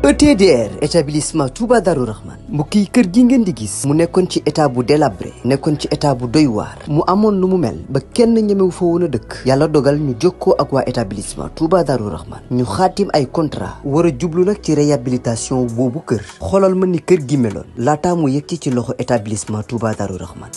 ETDR établissement Touba Darou Rahman mbokk yi kër gi ngeen di gis mu nekkoon ci état bu délabré nekkoon ci état bu doy waar mu amoon lu mu mel ba kenn ñemewu fa woon a dëkk yàlla dogal ñu jokkoo ak waa établissement Touba Darou Rahman ñu xaatim ay contrat war a jublu nag ci réhabilitation boobu kër xoolal ma ni kër gi meloon laataa mu yegg ci loxo établissement Touba Darou Rahman.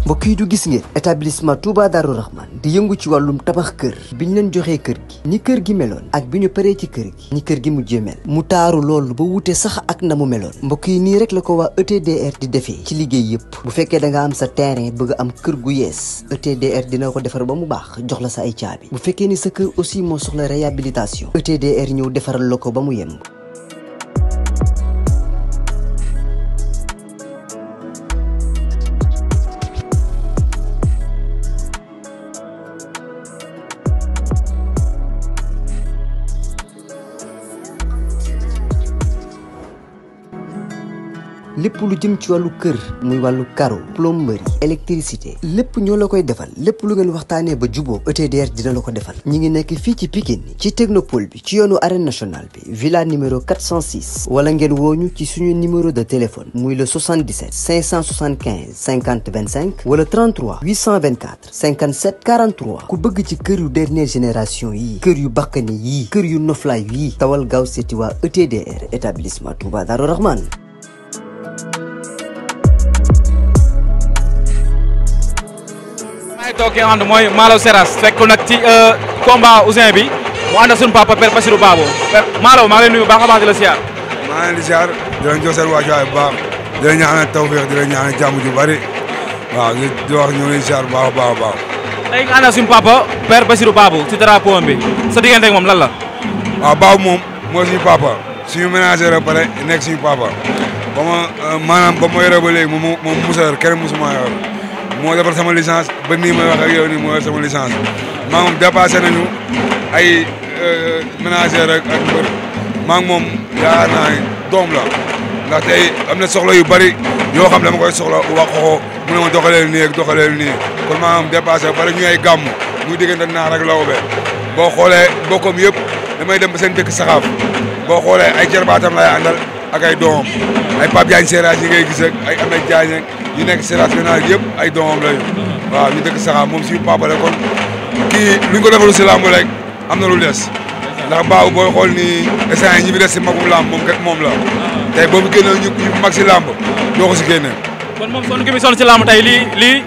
mbokk yi du gis ngeen établissement Touba Darou Rahman di yëngu ci wàllum tabax kër bi ñu leen joxee kër gi ni kër gi meloon ak bi ñu paree ci kër gi ni kër gi mujjee mel mu taaru loolu ba wute sax ak na mu meloon mbokk yi nii rek la ko waa ETDR di defee ci liggéey yëpp bu fekkee da nga am sa terrain bëgg am kër gu yees ETDR dina ko defar ba mu baax jox la sa ay caabi bu fekkee ni sa kër aussi moo soxla réhabilitation ETDR ñëw defaral la ko ba mu yemb. lépp lu jëm ci wàllu kër muy wàllu carreau plomberie électricité lépp ñoo la koy defal lépp lu ngeen waxtaanee ba juboo ETDR dina la ko defal ñi ngi nekk fii ci Pikine ci technopole bi ci yoonu arène nationale bi villa numéro 406 wala ngeen wooñu ci suñu numéro de téléphone muy le 77 575 50 25 wala 33 824 57 43 ku bëgg ci kër yu dernière génération yi kër yu bakkani yi kër yu noflaay yi tawal gaaw seeti waa ETDR établissement Touba Darou Rahman. maa ngi toog ki nga xam ne mooy Malo Seras fekk nag ci combat Ouzin bi mu ànd ak suñu papa Père Bassirou Babou Malo maa ngi lay nuyu baax a baax di la siyaar. maa ngi leen di siyaar di leen jox seen wàccuwaay bu baax di leen ñaanal tawfeex di leen ñaanal jàmm ju bari waaw di wax ñu ngi leen siyaar bu baax a baax a baax. tey nga ànd ak suñu papa Père Bassirou Babou ci drapeau bi sa diggante ak moom lan la. waaw Babou moom mooy suñu papa suñu ménager ba pare nekk suñu papa ba ma maanaam ba ma yore ba léegi moom musa yor kenn musuma yor moo defar sama licence ba nii may wax ak yow nii moo yor sama licence maa moom dépassé nañu ay ménager rek ak mbër maa ngi moom yaakaar naa ne doom la ndax tey am na soxla yu bari yoo xam ne dama koy soxla wax ko mu ne ma doxaleel nii ak doxaleel nii kon maa moom dépassé ba pare ñu ay gàmm muy diggante naax rek Lawbe boo xoolee mbokkom yëpp damay dem ba seen dëkk saxaaf boo xoolee ay jarbaatam lay àndal ak ay doomam ay Pape Diagne Seras yi ngay gis ak ay Ahmed Diagne ñu nekk Seras ménage yëpp ay doomam lañu waaw ñu dëkk saxaaf moom suñu papa la kon kii luñ ko defalu si làmb rek am na lu des ndax baaw booy xool ni essence yi ñi fi des si magum làmb moom kat moom la tey boobu génne ñu mag si làmb doo ko si génne. kon moom sonn gi mi sonn si làmb tey lii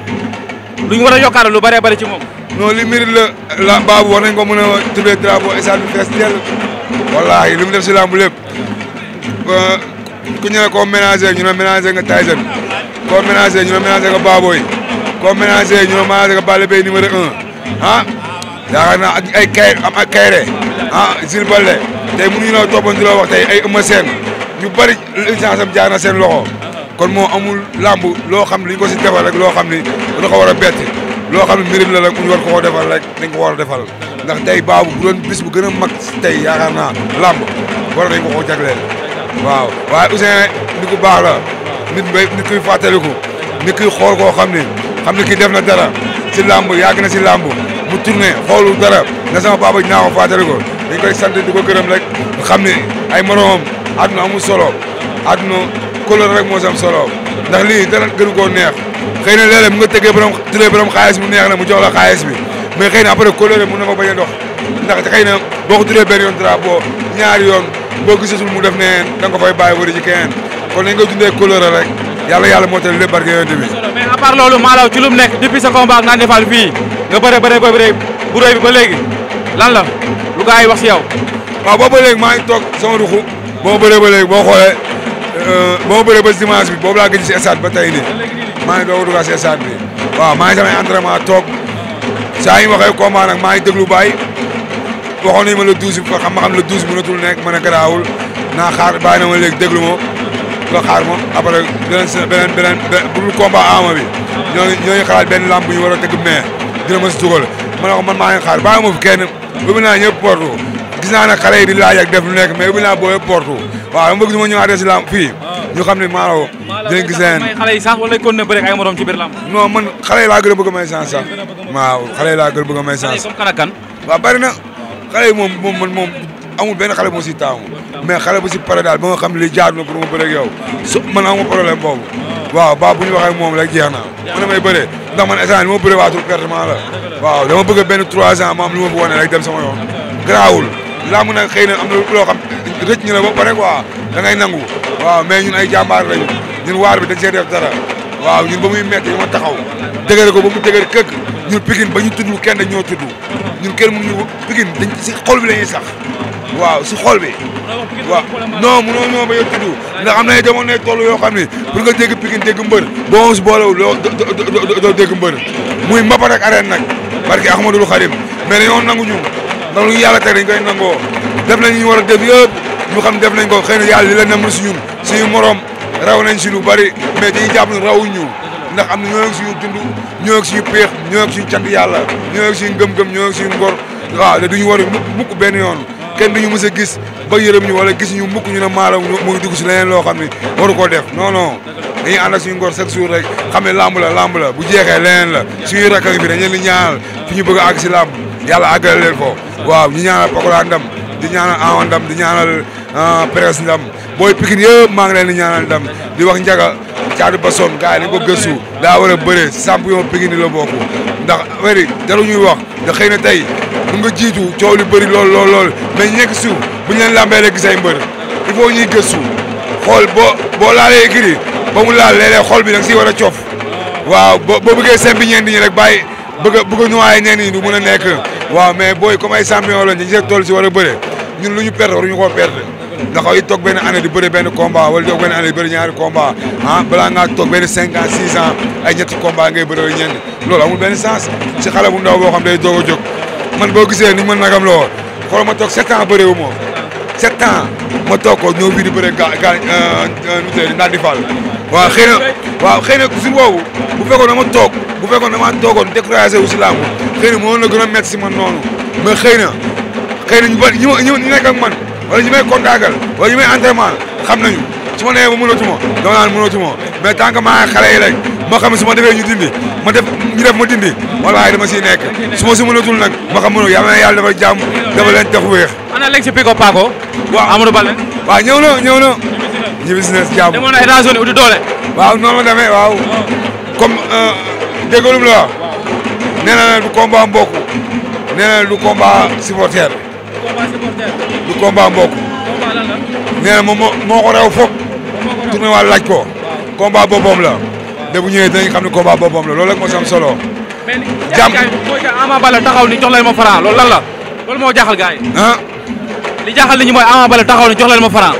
luñ war a yokkaat lu bëree bëri ci moom. non li mérite la baabu war nañ ko mën a tuddee drapeau essence bi fees dell wallaahi li mu def si làmb lépp ku ñu ne koo ménager ñu ne ménager nga Tyson koo ménager ñu ne ménager nga Baboy koo ménager ñu ne ménager nga Balla Beye numéro 1 ah yaakaar naa ak ay kay am ak kayre ah Zil Balde tey mënuñu la toppoon di la wax tey ay Eumeu Sène ñu bari licence am jaar na seen loxo kon moo amul làmb loo xam ne li ñu ko si defal rek loo xam ni da ko war a bett loo xam ne mérite la rek ñu war ko defal rek dañ ko war a defal ndax tey baabu bu doon bis bu gën a mag tey yaakaar naa làmb war nañ ko jagleel waaw waaye Ouzin nit ku baax la nit kuy fàttaliku nit kuy xool koo xam ne kii def na dara si làmb yàgg na si làmb mu tourné xoolu dara na sama papa dinaa ko fàttaliku dañ koy sant di ko gërëm rek xam ne ay moromam àdduna amul solo àdduna couleur rek moo sam solo ndax lii dara gënu koo neex xëy na léeg-léeg mu nga tëggee borom xaalis mu neex na mu jox la xaalis bi mais xëy na après couleur mun na fa bañ a dox ndax xëy na boo ko tuddee benn yoon drapeau ñaari yoon boo gisatul mu def neen da nga ko fay bàyyi wari ci keneen kon nañ koy dundee couleur rek yàlla moo tax lépp barke yonent bi. mais à part loolu Malaw ci lu mu nekk depuis sa combat ak Nandi Fall fii nga bëre bu rëy bi ba léegi lan la lu gars yi wax si yow. waaw boobu ba léegi maa ngi toog sama ruxu boo bëree ba léegi boo xoolee boo bëree ba dimanche bi boobu laa gëj si stade ba tey nii maa ngi doog a dugg si stade bi waaw maa ngi samay entraînement toog saa yi waxee combat nag maa ngi déglu baay waxoon nañu ma le 12 bi xam le 12 mënatul nekk ma ne garaawul naa xaar bàyyi na ma léegi déglu ma nga xaar ma après beneen pour le combat Ama bi ñooñu xalaat benn lamb bu ñu war a tëgg mais dina ma si dugal ma ne ko man maa ngi xaar bàyyi ma fi kenn ubbi naa ñëpp porte gis naa ne xale yi di laaj ak def lu nekk mais ubbi naa booy porte waaw dama bëgg su ma ñëwaatee si lamb fii ñu xam ne Malo dinañ gis leen xale yi sax wala kon ne bëre ak ay morom ci biir lamb non man xale yi laa gën a bëgg a may chance sax waaw xale yi laa gën a bëgg a may chance comme kan ak kan waaw bari na xale yi moom amul benn xale moo si taamu mais xale bu si pare daal ba nga xam ne li jaadu na pour ma bëre ak yow man amuma problème boobu waaw ba bu ñu waxee ak moom rek jeex na man damay bëree ndax man instant li ma bëree waatul pertement la waaw dama bëgg benn 3 ans ma am lu ma fi wane rek dem sama yoon garaawul laamu nag xëy na am na loo xam rëcc ñu la ba pare quoi da ngay nangu waaw mais ñun ay jàmbaar lañu ñun waar bi dañ see def dara waaw ñun ba muy metti ñu ma taxaw dëgër ko ba mu dëgër këgg ñun Pikine ba ñu tudd kenn dañ ñoo tudd ñun kenn mënuñu Pikine dañ si xol bi la ñuy sax waaw si xol bi waaw non mënoo ñoo ba yo tudd ndax am na jamono ne toll yoo xam ne pour nga dégg Pikine dégg mbër boo si boolewul doo dégg mbër muy mbapat ak arène nag barke Ahmadul Xadim mais dañoo nangu ñu ndax lu yàlla teg dañ koy nangoo def nañ ñu war a def yëpp ñu xam def nañ ko xëy na yàlla li la nem si ñun suñu morom raw nañ si lu bari mais dañuy jàpp ne rawuñ ñu ndax am na ñoo ngi suñu dund ñoo ngi suñu péex ñoo ngi suñu cant yàlla ñoo ngi suñu ngëm-ngëm ñoo ngi suñu ngor waaw te duñu war a mukk benn yoon kenn duñu mës a gis ba yërëm ñu wala gis ñu mukk ñu ne Malo mu ngi dugg si leneen loo xam ne waru koo def non non dañuy ànd ak suñu ngor chaque jour rek xam ne lamb la bu jeexee leneen la suñuy rakk fi dañ leen di ñaanal fi ñu bëgg a àgg si lamb yàlla àggale leen foofu waaw ñu ñaanal Pokola ndam di ñaanal Ama ndam di ñaanal Presse ndam booy Pikine yëpp maa ngi leen di ñaanal ndam di wax Njaga caatu ba son gars yi dañ ko gëstu daa war a bëre champion Pikine la bokk ndax wéri daru ñuy wax da xëy na tey mu nga jiitu coow li bëri lool mais ñu nekk suuf bu ñu leen lambee rek gis ay mbër il faut ñuy gëstu xool boo laalee écrit ba mu laal léeg-léeg xool bi da nga siy war a coof waaw boo bëggee sembi ñeen ñi rek bàyyi bëgg a noyyi ñeen ñi du mën a nekk waaw mais booy comme ay champion la ñu see toll si war a bëre ñun lu ñu perte waruñu koo perte ndax ay toog benn année di bëre benn combat wala toog benn année di bëre ñaari combat balaa ngaa toog benn 5 ans 6 ans ay ñetti combat ngay bëre ñenn loolu amul benn sens si xale bu ndaw boo xam day doog a jóg man boo gisee ni ma nagam loo xool ma toog 7 ans bëre wu ma 7 ans ma toog ko ñëw fii di bëre naan di fall waaw xëy na jour boobu bu fekkoon dama toog bu fekkoon dama toogoon découragé wu si làmb xëy na moo na gën a métti si man noonu mais xëy na ñu bari ñu nekk ak man wala ñu may kontaagal wala ñu may entraînement xam nañu su ma nee ba mënatuma dama naan mënatuma mais tant que maa xale yi rek ma xam ne su ma defee ñu dindi ma dindi walaay dama siy nekk su ma si mënatul nag ma xam mënu yàlla na yàlla dafa jàmm dafa leen def wéex. ana léegi si Pico Paco. waaw Amadou Baldé. waaw ñëw na. ñu business jàmm. demoon na États-Unis uti doole. waaw noonu la demee waaw. comme déggoolum la wax. nee na du combat mbokk. nee na du combat supporter. du combat mbokk. nee na moom moo ko rew foog. tourné waa laaj ko. combat boppam la. te bu ñëwee dinañ xam ne combat boppam la loolu rek moo sam solo. jàmm mooy que Ama Baldé taxaw ni jox leen ma Franc loolu lan la. loolu moo jaaxal gars yi. li jaaxal nit ñi mooy Ama Baldé taxaw ni jox leen ma Franc.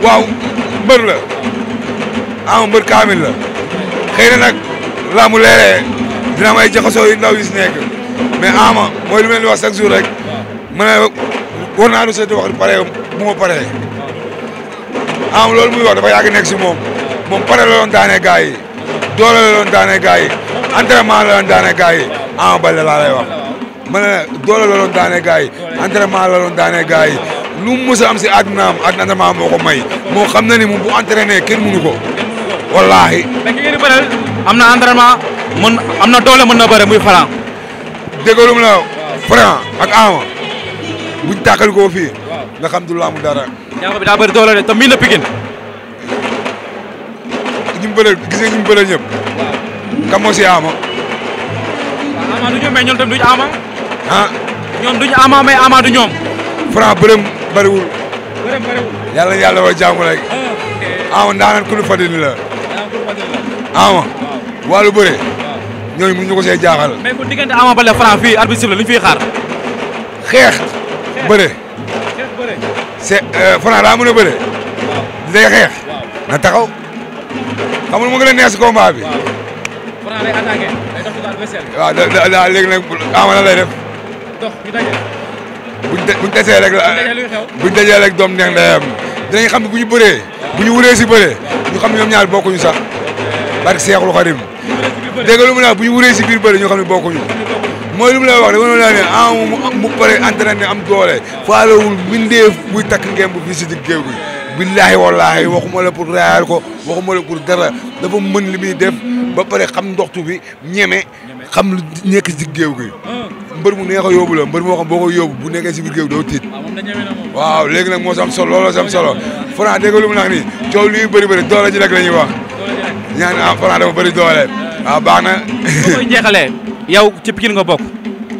waaw mbër la. Ama mbër kaamil la. xëy na nag laamu leeree dina am ay jaxasoo yu ndaw yu si nekk mais Ama mooy lu mel ni wax chaque jour rek ma ne war naa du seeti wax pare bu ma paree Ama loolu muy wax dafa yàgg nekk si moom pare la doon daanee gars yi doole la doon daanee gars yi entraînement la doon daanee gars yi Ama Baldé laa lay wax ma ne doole la doon daanee gars yi entraînement la doon daanee gars yi lu mu mës a am si àddunaam entraînement moo ko may moo xam na ni moom bu entraîné kenn mënu ko wallaahi. mais ki ngeen di bëreel am na entraînement am na doole mën na bëre muy Franc. déggoolum la Franc ak Ama buñ tàkkal koo fii nga xam du laamu dara. ñaar bi daa bëri doole de te miin na Pikine. ñu mu bëreel gis nga ñu mu bëreel ñëpp. kam moo si Ama. waaw Ama du ñoom mais ñoom tamit duñu Ama. ñoom duñu Ama mais Ama du ñoom. Franc bërëm bëriwul. yàlla wa jàmm rek. Ama ndaanaan ku ñu fadili la. Ama wàllu bëre. ñooñu mënuñu ko see jaaxal. mais bu diggante Ama Baldé Franc fii arbitre la lu ñu fiy xaar. xeex bëre. c'est Franc daa mën a bëre. day xeex. na taxaw. xam nga lu ma gën a neex si combat bi. Franc day attaqué day dox ci adversaire bi. waaw léegi nag Ama lan lay def. dox ñu daje. buñ tasee rek buñ dajee rek doom neex ndeyam dinañ xam ne bu ñu bëree bu ñu wuree si bëree ñu xam ne ñoom ñaar bokkuñu sax barke Seexul Xadim dégg lu mu la bu ñu wuree si biir bëri ñu xam ne bokkuñu mooy lu mu la wax dama la ne mu pare entraîné am doole faalewul mbindeef buy takk ngeen bu fii si digg géew gi billaahi wallaahi waxuma la pour raayal ko waxuma la pour dara dafa mën li muy def ba pare xam ndoxtu bi ñeme xam lu nekk si digg géew gi mbër mu neex a yóbbu la mbër moo xam boo ko yóbbu bu nekkee si biir géew doo tiit waaw léegi nag moo sam solo looloo sam solo Franc dégg lu mu nag nii coow li bëri bëri doole ji rek la ñuy wax ñaan Franc dafa bëri doole waaw baax na koy jeexalee yow ci Pikine nga bokk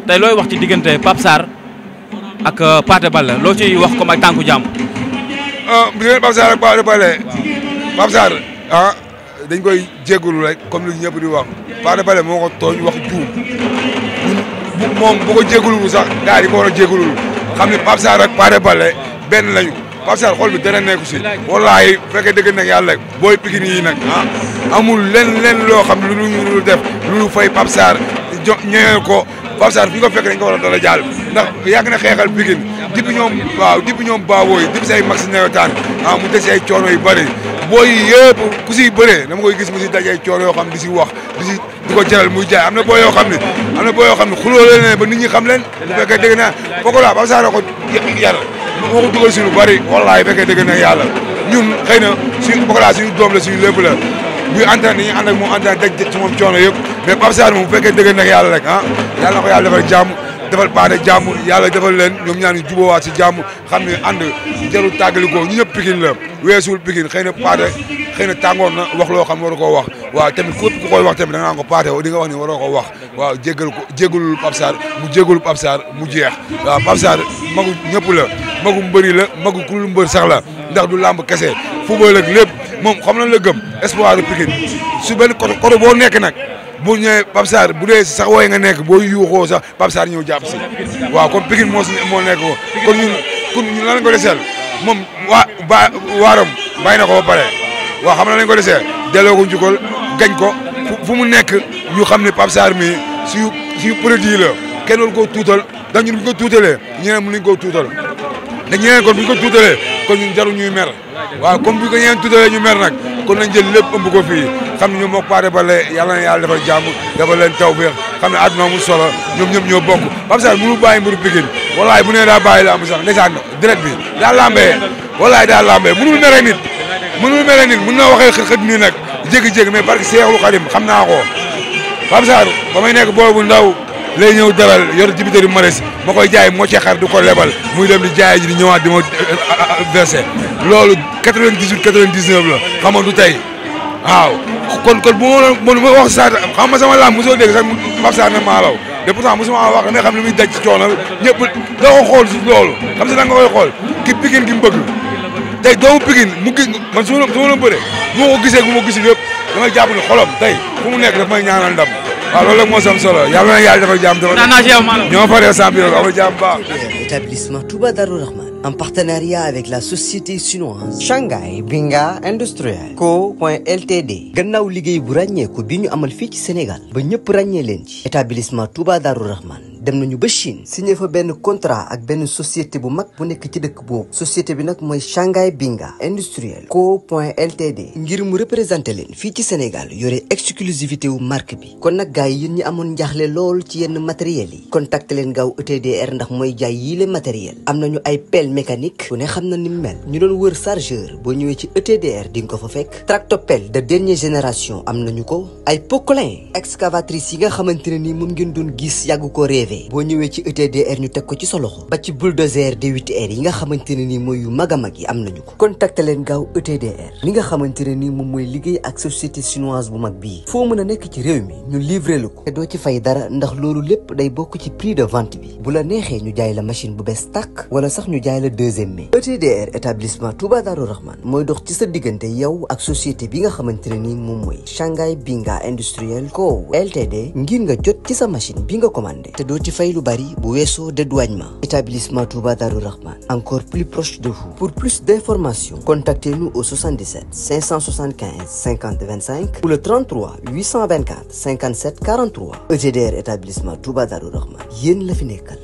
tey looy wax ci diggante Pape Sarr ak Pathé Baldé loo ciy wax comme ay tànku jàmm bu ñu Pape Sarr ak Pathé Baldé Pape Sarr dañ koy jégalu rek comme li ñëpp di wax Pathé Baldé moo ko tooñ wax juum moom bu ko jégalu sax gars yi ko war a jégalu xam ne Pape Sarr ak Pathé Baldé benn lañu Pape Sarr xol bi dara nekku si wallaahi fekkee dëgg nag yàlla rek booy Pikine yi nag amul lenn loo xam lu ñu def lu fay Pape Sarr ñëwee ko Pape Sarr fi ko fekk dañ ko war a dala jàll ndax yàgg na xeexal Pikine depuis ñoom baabooy depuis say mag si nawetaan mu des ay coono yu bëri booy yëpp ku siy bëree dama koy gis mu si daje ay coono yoo xam di si wax di ko jaral muy jaay am na boo yoo xam ne xuloo leen ne ba nit ñi xam leen bu fekkee dégg naa Pokola Pape Sarr ko yar moo ko dugal si lu bëri wallaahi fekkee dégg na yàlla ñun xëy na suñu Pokola suñu doom la suñu lépp la buy entraîné dañuy ànd ak moom entraîné daj ci moom coono yëpp mais Pape Sarr moom bu fekkee dégg na yàlla rek yàlla na ko yàlla defal jàmm defal Pathé jàmm yàlla defal leen ñoom ñaar ñu jubóowaat si jàmm xam ne ànd jarul tàggalikoo ñu ñëpp Pikine la weesul Pikine xëy na Pathé xëy na tàngoor na wax loo xam waru koo wax waaw tamit képp ku koy wax tamit da nga naan ko Pathé di nga wax ni waroo ko wax waaw jégalul Pape Sarr mu jeex waaw Pape Sarr magu ñëpp la magu mbëri la magu ku mbër sax la ndax du làmb kese football ak lépp moom xam na la gëm espoir du Pikine su benn côté boo nekk nag bu ñëwee Pape Sarr bu dee sax wooy nga nekk boo yuuxoo sax Pape Sarr ñëw jàpp si waaw comme Pikine moo nekk ko kon ñun lan lañ ko deseel moom waaram bàyyi na ko ba pare waaw xam na lañ ko desee delloo ko njukkal gañ ko fu mu nekk ñu xam ne Pape Sarr mi suñu produit la kenn waru koo tuutal ndax ñun bu ñu ko tuutalee ñeneen mën nañu koo tuutal te ñeneen kon bu ñu ko tuutalee kon ñun jarul ñuy mer waaw comme bu ko ñeneen tuutalee ñu mer nag kon nañ jël lépp ëmb ko fii xam ne ñoom moo Pathé Baldé yàlla na yàlla defal jàmm defal leen tawfeex xam ne àdduna mu solo ñoom ñëpp ñoo bokk Pape Sarr mënu bàyyi mbiru Pikine wallaahi bu nee daa bàyyi lamb sax ndeysaan deret bi daa lambee wallaahi daa lambee mënul mere nit mën na waxee xët nii nag jékki-jékki mais parce que Seexul Xadim xam naa ko Pape Sarr ba may nekk boobu ndaw lay ñëw dalal yor dibiteri mares ma koy jaay moo ci xar di ko lebal muy dem di jaay ji di ñëwaat di ma versé loolu 98 99 la xam nga du tey waaw kon bu ma wax sa xam nga sama lamb mosoo dégg sax Pape Sarr ne maalaw de pourtant mosuma wax nga xam li muy daj ci coono ñëpp doo ko xool si loolu xam si da nga koy xool ki Pikine gi mu bëgg tey doomu Pikine mu gis man su ma la bëree bu ma ko gisee bu ma gisul yëpp damay jàpp ne xolam tey fu mu nekk daf may ñaanal ndam waaw loolu moo sam solo yàlla na yàlla dafa jàmm ñoo faree champion amul jàmm baax. Établissement Touba Darou Rahman en partenariat avec la société chinoise Shanghai Binga Industriel Co.Ltd gannaaw liggéey bu ràññeeku bi ñu amal fii ci Sénégal ba ñëpp ràññee leen ci établissement Touba Darou Rahman dem nañu ba Chine signé fa benn contrat ak benn société bu mag bu nekk ci dëkk boobu société bi nag mooy Shanghai Binga Industriel Co.Ltd ngir mu représenté leen fii ci Sénégal yore exclusivité wu marque bi kon nag gars yi yéen ñi amoon njaaxle lool ci yenn matériels yi contacté leen gaaw ETDR ndax mooy jaay yii le matériel am nañu ay pelle mécanique ku ne xam na ni mu mel ñu doon wër chargeur boo ñëwee ci ETDR di nga ko fa fekk tractopelle de dernière génération am nañu ko ay poquelin excavatrice yi nga xamante ne ni moom ngeen doon gis yàgg ko rêvé boo ñëwee ci ETDR ñu teg ko ci sa loxo ba ci bulldozer D8R yi nga xamante ne ni mooy yu mag a mag yi am nañu ko contacté leen gaaw ETDR li nga xamante ne ni moom mooy liggéey ak société chinoise bu mag bii foo mën a nekk ci réew mi ñu livré lu ko te doo ci fay dara ndax loolu lépp day bokk ci prix de vente bi bu la neexee ñu jaay la machine bu bees tàkk wala sax ñu jaay la deuxième mai ETDR établissement Touba Darou Rahman mooy dox ci sa diggante yow ak société bi nga xamante ne ni moom mooy Shanghai Binga Industriel Co Ltd ngir nga jot ci sa machine bi nga commandé te doo ci fay lu bari bu weesoo dédouanement établissement Touba Darou Rahman encore plus proche de vous pour plus d'informations contactez-nous au 77 575 50 25 ou le 33 824 57 43 ETDR établissement Touba Darou Rahman yéen la fi nekkal